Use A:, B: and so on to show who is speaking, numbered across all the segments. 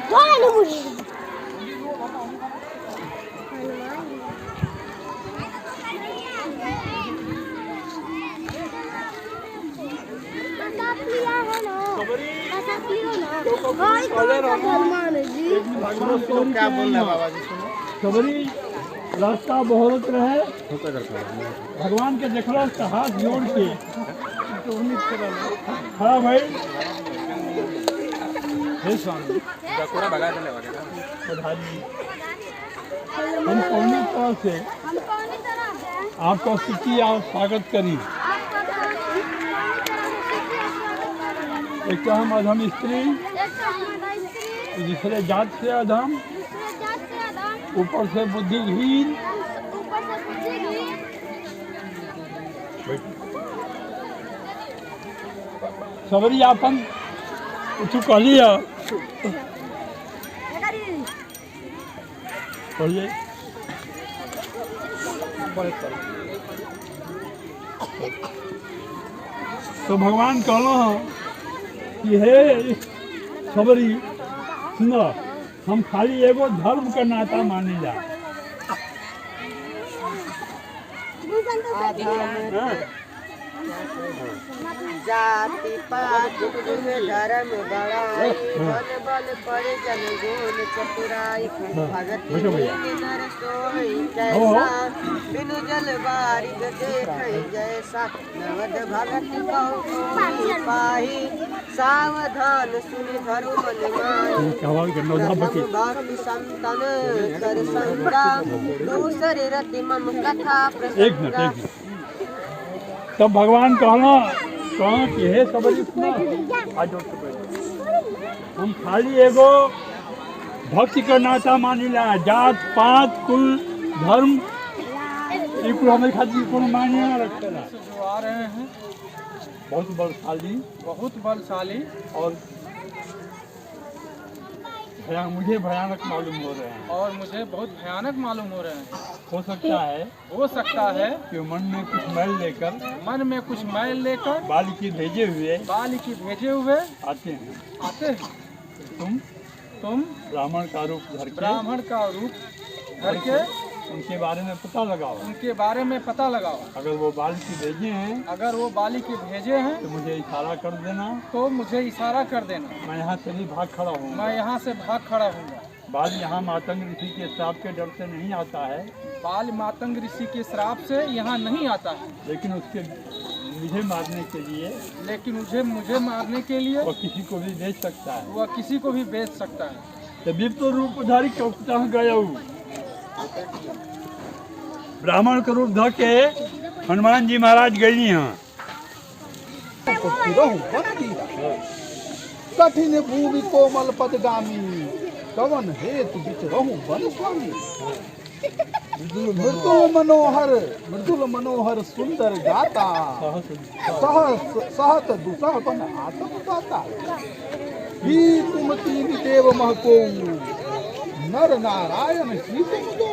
A: क्या बोल रहे बाबा जी?
B: सबरी रास्ता बहुत रहे भगवान के देखला हाथ जोड़ के खड़ा भाई हे स्वामी हम कौनी तरह से आपका स्तुति और स्वागत करी। एक तो हम अधम स्त्री, दूसरे जात से अधम, ऊपर से बुद्धिहीन। सबरी आपन कुछ कहलिए पढ़िए तो भगवान कहलो कि हे सबरी सुनो, हम खाली एगो धर्म का नाता मानिला।
A: जाति पात धर्म बड़ाई मन बल पर जन गुण चतुराई भगति नर सोई कैसा बिनु जल बारिद देखै जैसा नवद भगत कौ पाही सावधान सुनि धर्म मन माही भक्ति संतन कर संगा दूसरे रति मम कथा प्रसंगा।
B: तब भगवान कहना कि हे सबरी सुनो, हम खाली एगो भक्ति का नाता मानिला। जात पात कुल धर्म एक हमें खातिर को मानिए ना रखेला।
C: जो आ रहे हैं
B: बहुत बलशाली
C: और
B: मुझे भयानक मालूम हो रहे हैं
C: और मुझे बहुत भयानक मालूम हो रहे हैं।
B: हो सकता है कि मन में कुछ मैल लेकर बाली की भेजे हुए आते हैं। तुम ब्राह्मण का रूप धर के उनके बारे में पता लगाओ। अगर वो बाली की भेजे हैं तो मुझे इशारा कर देना। मैं यहाँ से भाग खड़ा हूँ। बाल यहाँ मातंग ऋषि के श्राप के डर से नहीं आता है। यहाँ नहीं आता है। लेकिन मुझे मारने के लिए वह किसी को भी बेच सकता है। तो विप्र रूपधारी कहाँ गया हूँ? ब्राह्मण का रूप धर के हनुमान जी महाराज गई हैं।
D: कठिन भूमि कोमल पदगामी कवन हेतु बिचरहु वन स्वामी। मृदुल मनोहर सुंदर गाता सहत दुसह बन आत्म पाता। ही तुम तीन देव महको नर नारायण ही तुम दो।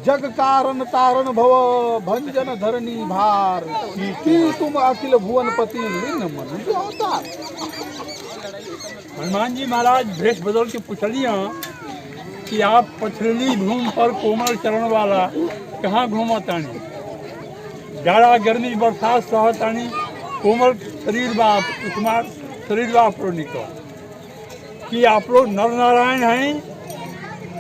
D: जग कारण तारण भव भंजन धरनी भार। की तुम अखिल भुवनपति लीन मन अवतार।
B: हनुमान जी महाराज भेष बदल के पूछलिए कि आप पथरीली भूमि पर कोमल चरण वाला कहाँ घूमतानी? जाड़ा गर्मी बरसात सहतानी कोमल शरीर बाप निकल कि आप लोग नर नारायण हैं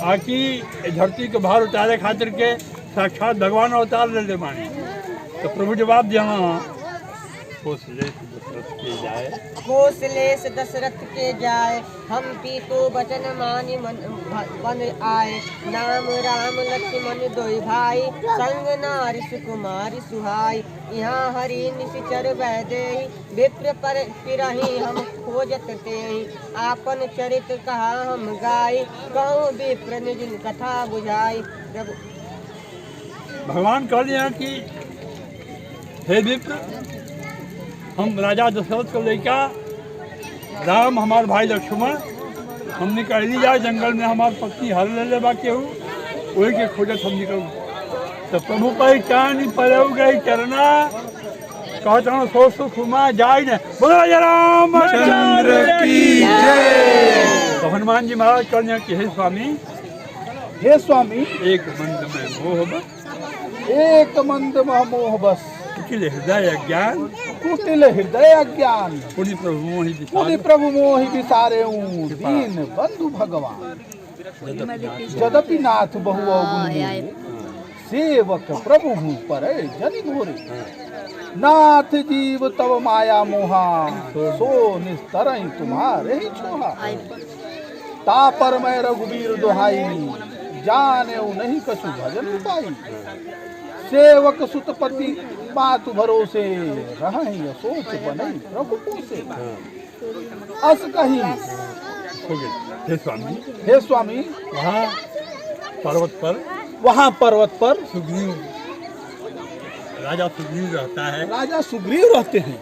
B: आकि धरती के भार उतारे खातिर के साक्षात भगवान अवतार ले मानी। तो प्रभु जवाब दिया
A: कौशलेश दशरथ के जाए हम पीतो बचन मानि बन आए। नाम राम लक्ष्मण दोई भाई संग नारी सुकुमारी सुहाई। यहाँ हरि निशिचर वैदे विप्र पर पिरही हम खोजत ते। आपन चरित कहा हम गाय कहूँ विप्र निज कथा बुझाई।
B: भगवान कह दिया कि हे विप्र, हम राजा दशरथ को लेकर राम हमारे भाई लक्ष्मण हम निकल जाए जंगल में। हमारे पत्नी हर ले बाकी हूँ वही के खोजत हम निकल। तो प्रभु पर क्या नहीं पड़े गई करना कहता हूँ सो सुख उमा जाए न बोलो राजा रामचंद्र की
D: जय।
B: तो हनुमान जी महाराज कहने कि हे स्वामी
D: हे स्वामी,
B: एक मंद में मोह बस
D: एक मंद मोह बस,
B: कुटिल हृदय अज्ञान
D: कुटिल हृदय अज्ञान,
B: पुनि प्रभु मोहि
D: पुनि
B: विसार
D: प्रभु मोहि विसारे दीन बंधु भगवान। यद्यपि नाथ बहु अवगुण सेवक प्रभु हूँ पर जनि भोरे, नाथ जीव तब माया मोहा, सो निस्तरई तुम्हारे ही छोहा। तापर मैं रघुबीर दुहाई, जाने नहीं कछु भजन पाई। सेवक सुतपति मातु भरोसे, रहई सोच बनई प्रभु पोसे। अस कही
B: हो गए। हे स्वामी
D: हे स्वामी,
B: वहाँ पर्वत पर
D: सुग्रीव
B: राजा सुग्रीव रहता है।
D: राजा सुग्रीव रहते हैं।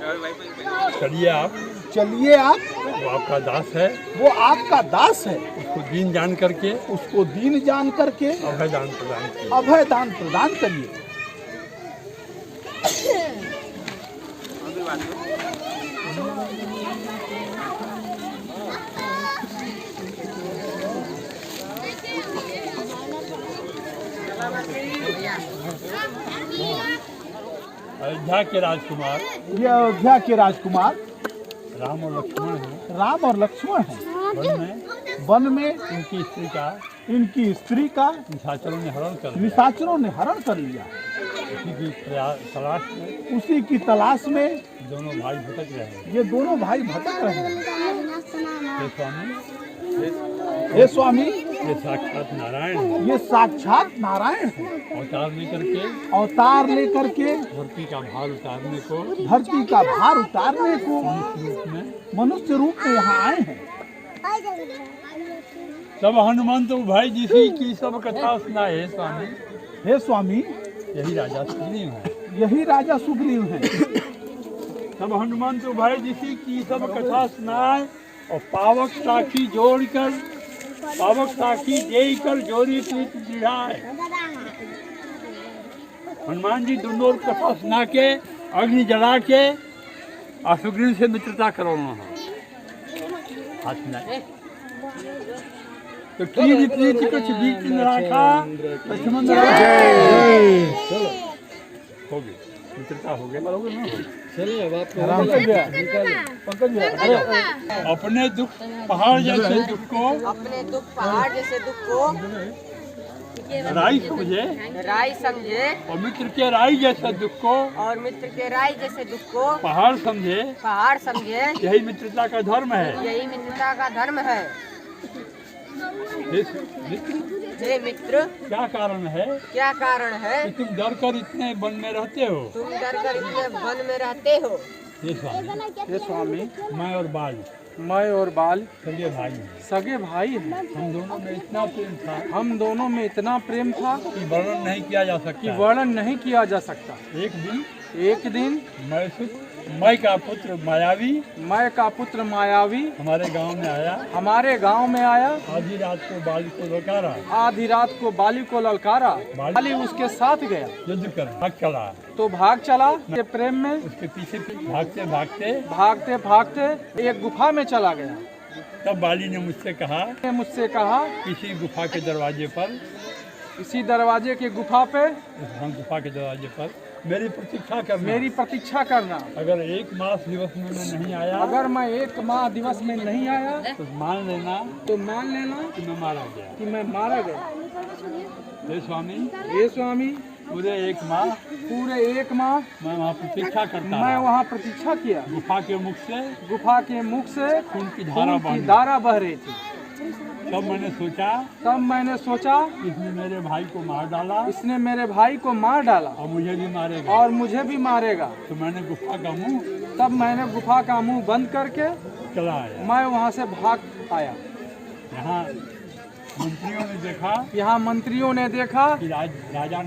B: चलिए आप,
D: चलिए आप,
B: वो आपका दास है,
D: वो आपका दास है,
B: उसको दीन जान करके
D: उसको दीन जान करके
B: अभय दान प्रदान कीजिए।
D: अभय दान प्रदान करिए।
B: अयोध्या के राजकुमार,
D: ये अयोध्या के राजकुमार
B: राम और लक्ष्मण हैं।
D: राम और लक्ष्मण हैं। वन में
B: इनकी स्त्री का
D: इनकी स्त्री का
B: निशाचरों ने हरण कर लिया।
D: निशाचरों ने हरण कर लिया।
B: उसी की तलाश में
D: उसी की तलाश में
B: दोनों भाई भटक रहे हैं।
D: ये दोनों भाई भटक रहे हैं।
B: हे स्वामी,
D: हे स्वामी,
B: ये साक्षात नारायण है।
D: ये साक्षात नारायण है।
B: अवतार लेकर के
D: अवतार लेकर के
B: धरती का भार उतारने को,
D: धरती का भार उतारने को
B: मनुष्य रूप में
D: मनुष्य रूप में यहाँ आए हैं।
B: तब हनुमंत भाई जिसी की सब कथा सुनाए। हे स्वामी,
D: हे स्वामी,
B: यही राजा सुग्रीव है।
D: यही राजा सुग्रीव हैं।
B: तब हनुमंत भाई जिसी की सब कथा सुनाए और पावक साखी जोड़कर, पावक साखी देकर जोड़ी प्रीत बढ़ाए। हनुमान जी दोनों कथा सुना के अग्नि जला के और सुग्रीव से मित्रता करवाना है। हाथ मिलाए तो की प्रीति कुछ बीच न रखा, लक्ष्मण हो गई, मित्रता हो गया। अपने दुख पहाड़ जैसे दुख को,
A: अपने दुख पहाड़ जैसे दुख को
B: राई समझे,
A: राई समझे,
B: और मित्र के राई जैसे दुख को
A: और मित्र के राई जैसे दुख को
B: पहाड़ समझे।
A: पहाड़ समझे,
B: यही मित्रता का धर्म है।
A: यही मित्रता का धर्म है। हे मित्र,
B: क्या कारण है
A: क्या कारण है
B: कि तुम डर कर इतने वन में रहते हो?
A: तुम डर कर इतने वन में रहते हो?
B: हे स्वामी,
C: हे स्वामी,
B: मैं और बाल
C: मैं और बाल
B: सगे भाई हैं।
C: सगे भाई हैं।
B: हम दोनों में इतना प्रेम था
C: हम दोनों में इतना प्रेम था
B: कि वर्णन नहीं किया जा
C: कि
B: सकता।
C: वर्णन नहीं किया जा सकता।
B: एक दिन
C: एक दिन
B: मैं का पुत्र मायावी,
C: मैं का पुत्र मायावी
B: हमारे गांव में आया।
C: हमारे गांव में आया।
B: आधी रात को बाली को ललकारा,
C: आधी रात को बाली को ललकारा। बाली उसके साथ गया
B: युद्ध कर भाग चला।
C: तो भाग चला के प्रेम में।
B: उसके पीछे भागते भागते
C: भागते भागते एक गुफा में चला गया।
B: तब बाली ने मुझसे कहा, किसी गुफा के दरवाजे पर,
C: इसी दरवाजे के गुफा पे,
B: गुफा के दरवाजे पर मेरी प्रतीक्षा करना।
C: मेरी प्रतीक्षा करना।
B: अगर 1 मास दिवस में मैं नहीं आया,
C: अगर मैं 1 माह दिवस में नहीं आया
B: तो मान लेना
C: कि मैं
B: मारा गया,
C: कि मैं मारा गया।
B: हे स्वामी,
C: हे स्वामी,
B: पूरे 1 माह मैं वहाँ प्रतीक्षा करता
C: मैं
B: रहा।
C: वहाँ प्रतीक्षा किया।
B: गुफा के मुख से खून की
C: धारा बह रही थी।
B: तब मैंने सोचा इसने मेरे भाई को मार डाला और मुझे भी मारेगा। तो मैंने गुफा का मुंह बंद करके चला आया। मैं वहाँ से भाग आया। यहाँ मंत्रियों ने देखा कि राजा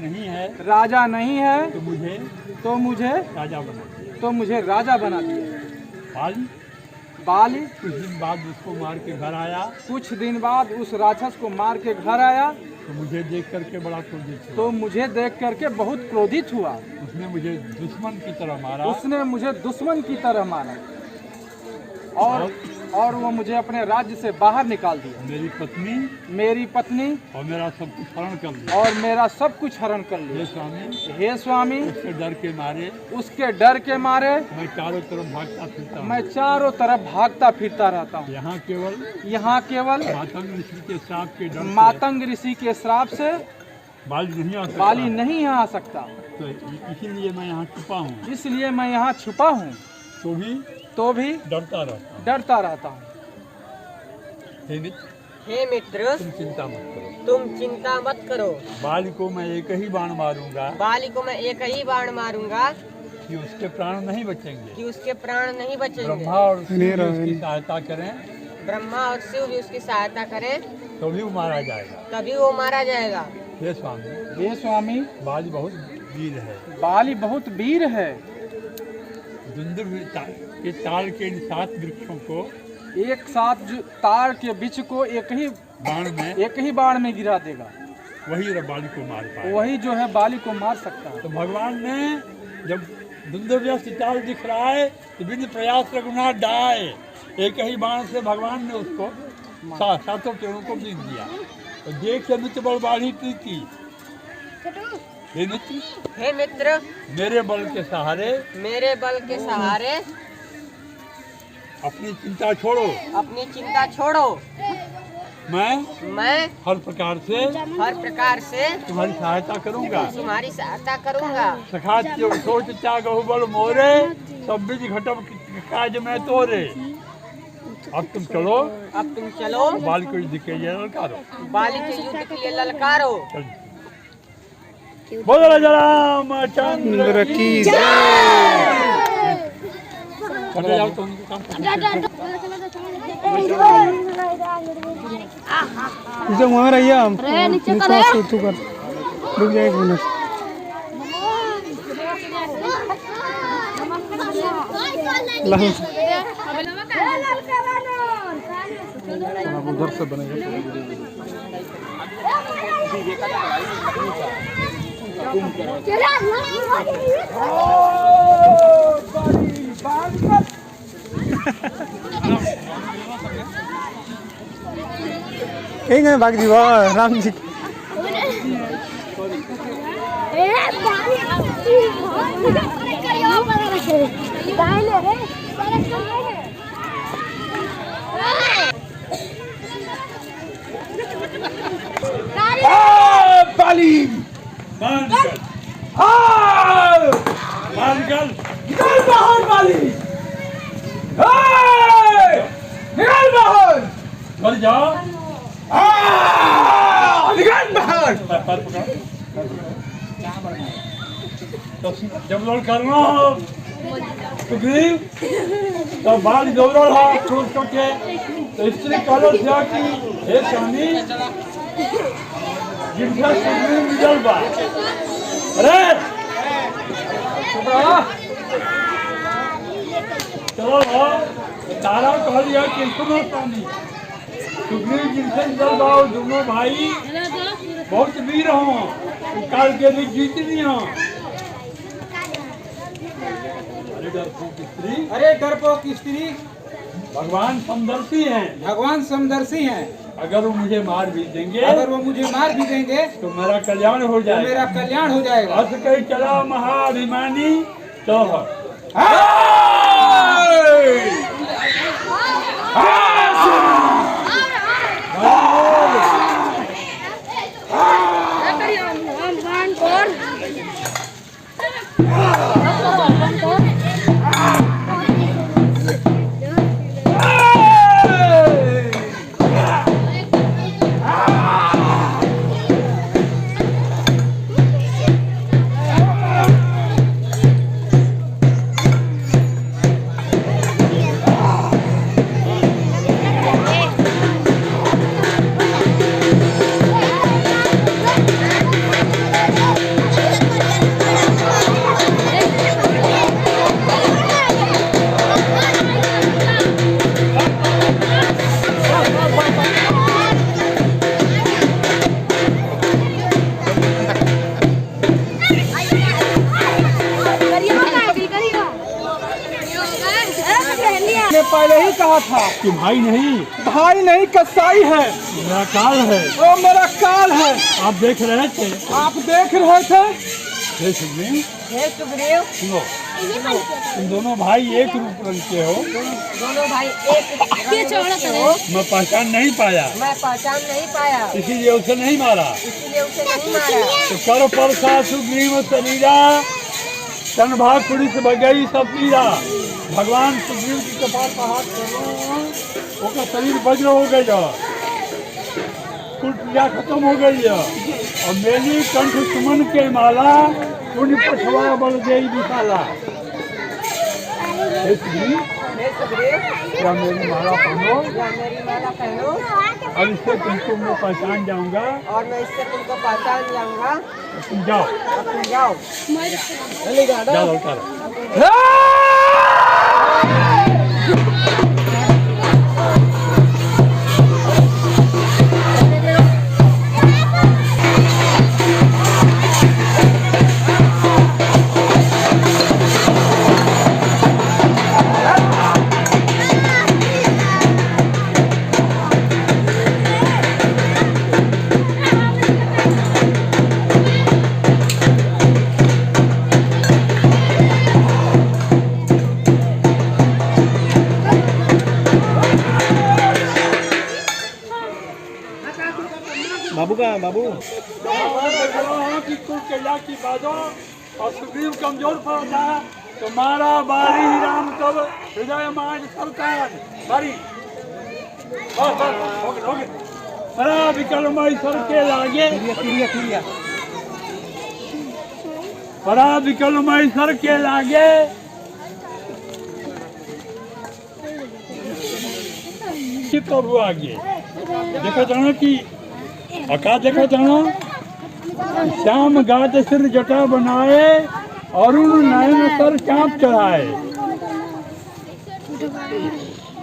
B: नहीं है तो मुझे राजा बना दिया। बाली कुछ दिन बाद उसको मार के घर आया। कुछ दिन बाद उस राक्षस को मार के घर आया। तो मुझे देख करके बड़ा क्रोधित हुआ।
C: तो मुझे देख करके बहुत क्रोधित हुआ।
B: उसने मुझे दुश्मन की तरह मारा।
C: उसने मुझे दुश्मन की तरह मारा और वो मुझे अपने राज्य से बाहर निकाल दिया।
B: मेरी
C: पत्नी
B: और मेरा सब कुछ हरण कर लिया।
C: और मेरा सब कुछ हरण कर लिया। हे स्वामी,
B: उसके
C: डर के मारे
B: मैं चारों
C: तरफ भागता फिरता रहता हूँ।
B: यहाँ केवल मातंग ऋषि के श्राप से
C: बाली नहीं आ सकता।
B: तो इसीलिए मैं यहाँ छुपा हूँ।
C: तो भी डरता रहता हूँ।
A: हे मित्र, तुम चिंता मत करो।
B: बाली को मैं एक ही बाण मारूंगा कि उसके प्राण नहीं बचेंगे। ब्रह्मा और शिव भी उसकी सहायता करें तो भी वो मारा जाएगा।
C: हे स्वामी,
B: बाली बहुत वीर है। धुंधुर के तार के 7 वृक्षों को
C: एक साथ तार के बीच को एक ही बाण में गिरा देगा।
B: वही बाली को मार पाएगा।
C: वही जो है बाली को मार सकता है।
B: तो भगवान ने जब धुंधुर ताल दिख रहा है तो बिन प्रयास रघुनाथ डाए, एक ही बाण से भगवान ने उसको 7 पेड़ों को बीन दिया। तो देख के मित्र बल बाली प्रीति।
A: हे मित्र,
B: मेरे बल के सहारे अपनी चिंता छोड़ो। मैं हर प्रकार से तुम्हारी सहायता करूंगा। सखा सोच त्याग बल मोरे, सब बीज घटब काज में तोरे। अब तुम चलो बाली को युद्ध के लिए ललकारो। बोलो राजा रामचंद्र की जय। जाओ तो उनके काम
E: जो वहाँ रहिए हम नीचे कर रुक जाए 1 मिनट। उधर से बनेगा। कहीं भाग दी राम जी।
B: बाली निकल बाहर बाली। निकल बाहर। चल जाओ। निकल बाहर। जब लोग करना सुग्रीव तो बाल दौड़ छोड़ के तो स्त्री कलो था कि हे स्वामी जिनका सुग्रीव निकल बा। अरे चलो तारा कह दिया कि सुनो स्वामी, सुग्रीव जिनसे निकल बाओ दोनों भाई बहुत वीर हो, काल के भी जीत नहीं हो।
C: अरे डरपोक स्त्री,
B: भगवान समदर्शी हैं। अगर वो मुझे मार भी देंगे तो मेरा कल्याण हो जाएगा। अस कहीं चला महाभिमानी तो
C: पहले ही कहा था
B: कि भाई नहीं,
C: भाई नहीं कसाई है,
B: मेरा काल है।
C: वो मेरा काल है।
B: आप देख रहे थे,
C: आप देख रहे थे।
B: हे सुग्रीव,
A: हे सुग्रीव,
B: सुनो, तुम दोनों भाई एक रूप रंग के हो,
A: दोनों भाई एक रंग के हो।
B: मैं पहचान नहीं पाया,
A: मैं पहचान नहीं पाया,
B: इसीलिए उसे नहीं मारा।
A: इसलिए उसे नहीं मारा।
B: तो कर परसा सुग्रीव शरीरा, तन भाग कुड़ी से भगई सब पीरा। भगवान सुग्रीव की कपाल पर हाथ करो, उसका शरीर वज्र हो गया, कुल पीड़ा खत्म हो गई है। और मेरी कंठ सुमन के माला, पुण्य पछवा बल देई विशाला। हे सुग्रीव,
A: हे सुग्रीव,
B: क्या मेरी माला पहनो,
A: या मेरी माला पहनो,
B: और इससे तुमको मैं पहचान जाऊंगा।
A: और मैं इससे तुमको पहचान जाऊंगा।
B: तुम जाओ,
A: अब तुम जाओ।
B: जाओ लौटा।
E: बाबू का बाबू
B: कि कुल कैला की बाजो और सुग्रीव कमजोर पड़ता है, तो मारा बारी ही राम तब हृदय माज सरकार बारी। बस बस हो गए। बड़ा विकल मई सर के लागे, बड़ा विकल मई सर के लागे। प्रभु आगे देखो जानो कि अका देखो जानो, श्याम गाद सिर जटा बनाए, अरुण नयन सर चाँप चढ़ाए।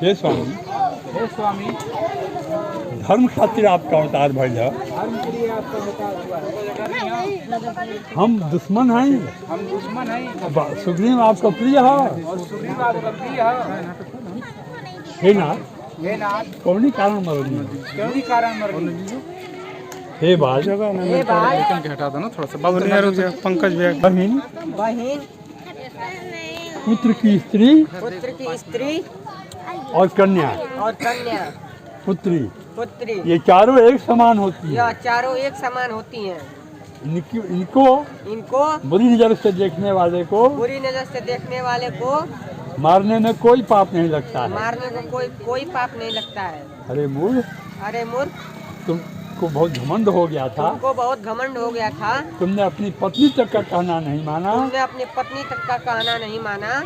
B: हे स्वामी,
C: हे स्वामी,
B: धर्म खातिर आपका अवतार भइल है।
C: धर्म के लिए आपका अवतार हुआ है।
B: हम दुश्मन हैं,
C: हम दुश्मन हैं।
B: सुग्रीव आपका प्रिय है।
C: और सुग्रीव आपका प्रिय है।
B: हे नाथ,
C: हे नाथ,
B: कौनी कारण मरोगी,
C: क्यों नहीं कारण मरोगी?
B: हे बाल,
A: हे भाई,
C: हटा दो ना थोड़ा सा।
E: पंकज भैया,
B: बहन,
A: बहन,
B: पुत्र की स्त्री
A: पुत्र की स्त्री
B: और कन्या,
A: और कन्या,
B: पुत्री,
A: पुत्री,
B: ये चारों एक समान होती है।
A: यह चारों एक समान होती हैं।
B: इनको
A: इनको
B: बुरी नजर से देखने वाले को,
A: बुरी नजर से देखने वाले को
B: मारने में कोई पाप नहीं लगता है।
A: मारने को कोई पाप नहीं लगता है।
B: अरे मूर्ख,
A: अरे मूर्ख,
B: तुमको बहुत घमंड हो गया था,
A: तुमको बहुत घमंड हो गया था।
B: तुमने अपनी पत्नी तक का कहना नहीं माना,
A: तुमने अपनी पत्नी तक का कहना नहीं माना,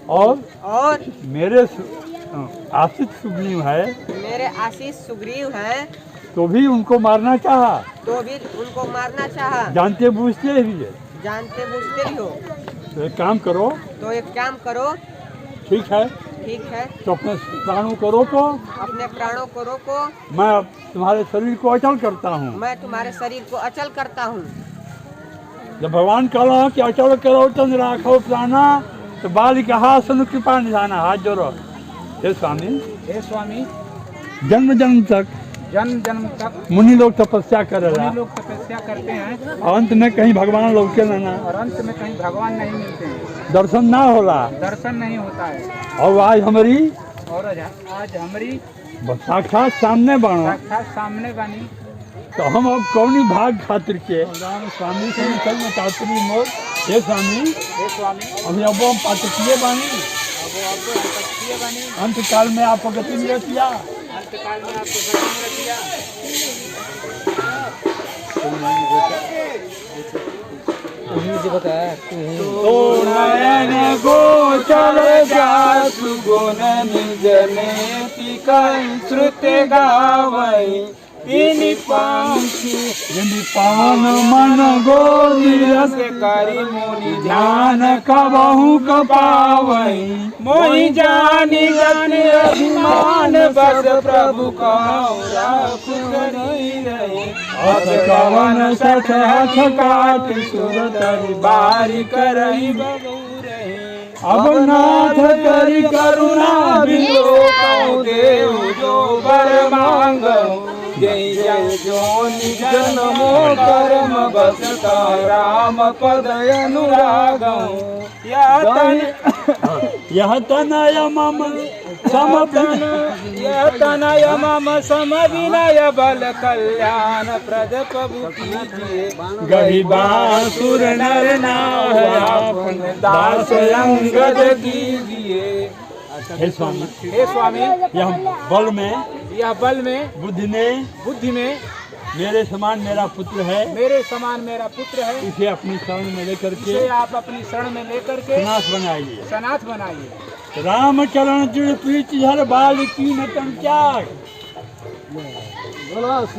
B: और मेरे आशिक सुग्रीव है,
E: मेरे आशीष सुग्रीव हैं,
B: तो भी उनको मारना चाहा,
E: तो भी उनको मारना चाहा,
B: जानते बूझते ही।
E: जानते बूझते ही हो।
B: तो एक काम करो,
E: तो एक काम करो,
B: ठीक है,
E: ठीक है,
B: तो अपने प्राणों को रोको,
E: अपने प्राणों को रोको,
B: मैं अब तुम्हारे शरीर को अचल करता हूँ।
E: मैं तुम्हारे शरीर को अचल करता हूँ।
B: जब भगवान कहो कि अचल करो तन राखो प्राणा, तो बाल कहा सुन कृपा निधाना, हाथ जोड़ो। हे स्वामी, जन्म जन्म तक
C: जन्म जन्म तक
B: मुनि लोग तपस्या करेला,
C: मुनि लोग तपस्या करते हैं,
B: और अंत में कहीं भगवान लोग के ना,
C: और अंत में कहीं भगवान नहीं मिलते हैं,
B: दर्शन ना होला,
C: दर्शन नहीं होता है।
B: और आज हमारी
C: और आज हमारी
B: साक्षात सामने बाणो,
C: साक्षात सामने बनी,
B: तो हम अब कौनी भाग खातिर के राम स्वामी से निकल में तातरी मोर। हे स्वामी, अभी अब हम पात्रकीय बानी, अंत काल में आपको गति मिलतिया,
C: अंतकाल में आपको गति मिलतिया।
B: तो नयन गोचर जासु गुण निज में पिकाई श्रुति गावई, इनि पावन मन गो निरस
C: करी मुनि
B: ध्यान कबहु कपावई,
C: मोहि जानी जानी अभिमान बस प्रभु का
B: अत कवन सठ हठ काट सुर तरि
C: बारी करही बबू रहे।
B: अब नाथ करी करुणा बिलो
C: कहूँ देव जो बर मांगो जय जय जो निज नमो कर्म बस राम पद अनुरागो
B: यह तनय मम समतन
C: यह तनय मम सम विनय बल कल्याण प्रद प्रभु कीजिए
B: गरीबा सुर नर नारायण
C: दास अंगद कीजिए।
B: हे स्वामी,
C: हे स्वामी,
B: यह बल में
C: बुद्धि में
B: मेरे समान मेरा पुत्र है,
C: मेरे समान मेरा पुत्र है,
B: इसे अपनी शरण में लेकर के
C: इसे आप अपनी शरण में लेकर के
B: सनाथ बनाइए।
C: बनाइए।
B: राम चरण दृढ़ प्रीति हर बाल की न तन त्याग।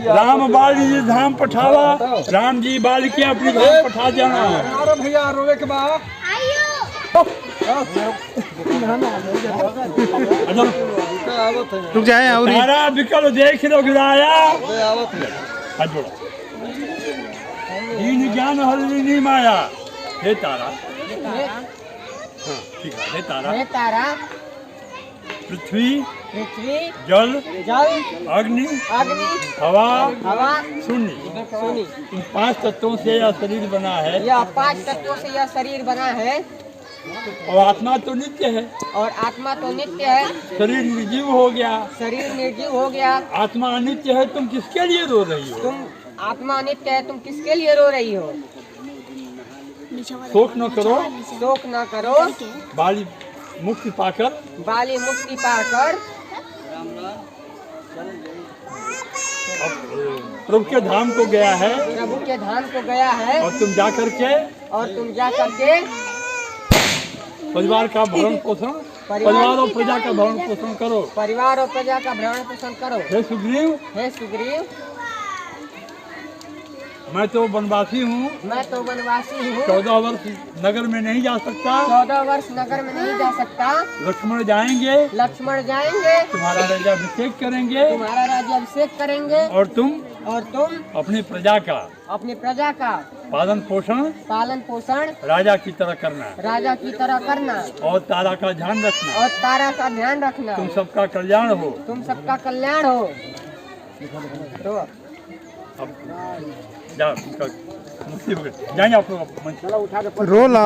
B: राम बाल जी धाम पठावा, राम जी बाल के अपनी धाम पठा जाना।
C: अरे भैया रोवे के बाद
E: रुक जाए और
B: तारा विकल देख रघुराया, हाथ जोड़ो। दीन ज्ञान हरिणी माया। हे तारा, हाँ ठीक है। हे तारा, पृथ्वी जल अग्नि हवा शून्य, इन 5 तत्वों से यह शरीर बना है।
A: यह 5 तत्वों से यह शरीर बना है।
B: और आत्मा तो नित्य है। शरीर निर्जीव हो गया। आत्मा अनित्य है, तुम किसके लिए रो रही हो?
A: आत्मा अनित्य है, तुम किसके लिए रो रही हो?
B: शोक न करो, बाली मुक्ति पाकर प्रभु के धाम को गया है। और तुम जा करके परिवार का भरण पोषण, परिवार और प्रजा का भरण पोषण करो। हे सुग्रीव, मैं तो वनवासी हूँ। 14 वर्ष नगर में नहीं जा सकता। लक्ष्मण जाएंगे। तुम्हारा राज्याभिषेक करेंगे। और तुम अपनी प्रजा का पालन पोषण राजा की तरह करना। और तारा का ध्यान रखना। तुम सबका कल्याण हो। अब जाओ, मुक्ति जाएंगे आप लोग।
E: रोला